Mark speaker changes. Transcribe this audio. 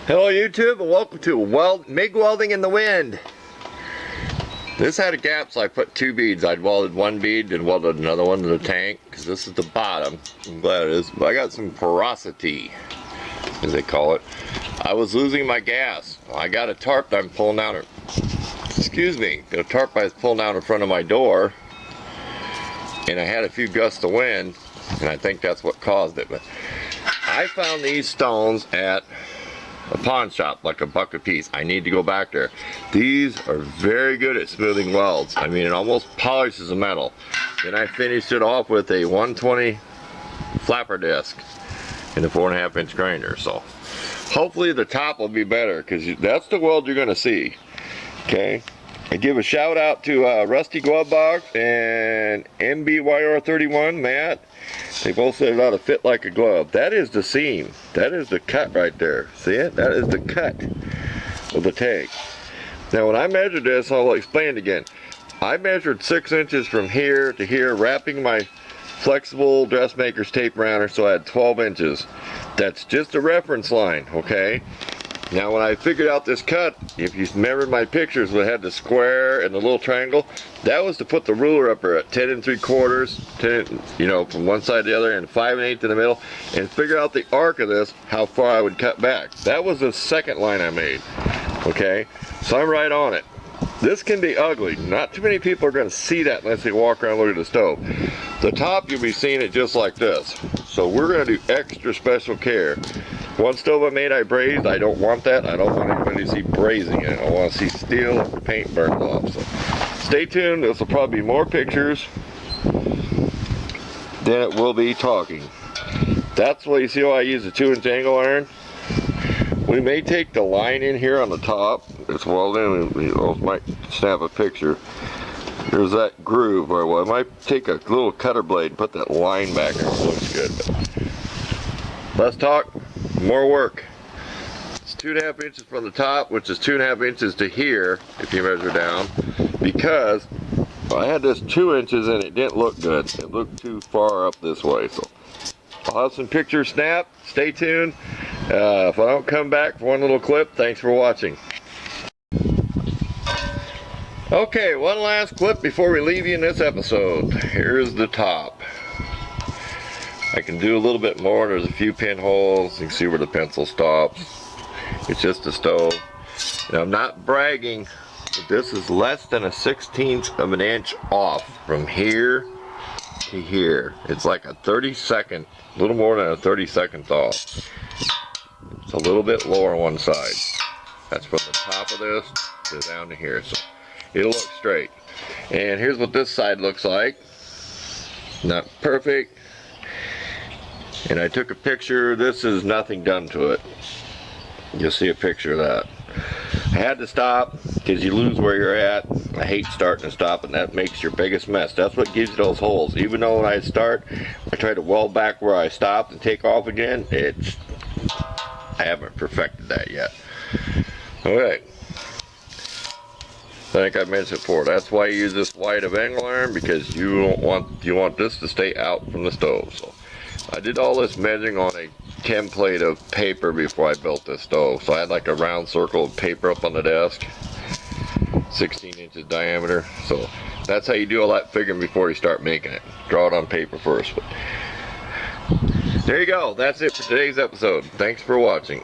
Speaker 1: Hello YouTube and welcome to MIG Welding in the Wind. This had a gap, so I put two beads. I'd welded one bead and welded another one to the tank because this is the bottom. I'm glad it is. But I got some porosity, as they call it. I was losing my gas. I got a tarp that I'm pulling down. Got a tarp I was pulling down in front of my door, and I had a few gusts of wind, and I think that's what caused it. But I found these stones at a pawn shop, like $1 a piece. I need to go back there. These are very good at smoothing welds. I mean, it almost polishes the metal. Then I finished it off with a 120 flapper disc in a 4.5 inch grinder. So hopefully the top will be better, because that's the weld you're going to see. Okay, I give a shout out to Rusty Glove Box and MBYR31 Matt. They both said it ought to fit like a glove. That is the seam. That is the cut right there. See it? That is the cut of the tank. Now when I measured this, I'll explain it again. I measured 6 inches from here to here, wrapping my flexible dressmaker's tape around her, so I had 12 inches. That's just a reference line, okay? Now when I figured out this cut, if you remembered my pictures, we had the square and the little triangle, that was to put the ruler up there at 10 3/4, 10, you know, from one side to the other, and 5 1/8 in the middle, and figure out the arc of this, how far I would cut back. That was the second line I made, okay? So I'm right on it. This can be ugly. Not too many people are going to see that unless they walk around and look at the stove. The top, you'll be seeing it just like this. So we're going to do extra special care. One stove I made, I brazed. I don't want that. I don't want anybody to see brazing in it. I want to see steel if the paint burns off. So stay tuned. This will probably be more pictures than it will be talking. That's why you see why I use a 2 inch angle iron. We may take the line in here on the top. It's welding. We might snap a picture. There's that groove where I might take a little cutter blade and put that line back there. It looks good. But less talk, more work. It's 2.5 inches from the top, which is 2.5 inches to here if you measure down, because I had this 2 inches and it didn't look good. It looked too far up this way. So I'll have some pictures snapped. Stay tuned. If I don't come back for one little clip, thanks for watching. Okay, one last clip before we leave you in this episode. Here's the top. I can do a little bit more. There's a few pinholes. You can see where the pencil stops. It's just a stove. And I'm not bragging, but this is less than a 1/16 of an inch off from here to here. It's like a 30-second, a little more than a 30-second off. It's a little bit lower on one side. That's from the top of this to down to here. So it'll look straight. And here's what this side looks like. Not perfect. And I took a picture. This is nothing done to it. You'll see a picture of that. I had to stop because you lose where you're at. I hate starting and stopping. That makes your biggest mess. That's what gives you those holes. Even though when I start, I try to weld back where I stopped and take off again. I haven't perfected that yet. Okay. I think I mentioned before. That's why you use this white of angle iron, because you want this to stay out from the stove. So I did all this measuring on a template of paper before I built this stove. So I had like a round circle of paper up on the desk, 16 inches diameter. So that's how you do all that figuring before you start making it. Draw it on paper first. But there you go. That's it for today's episode. Thanks for watching.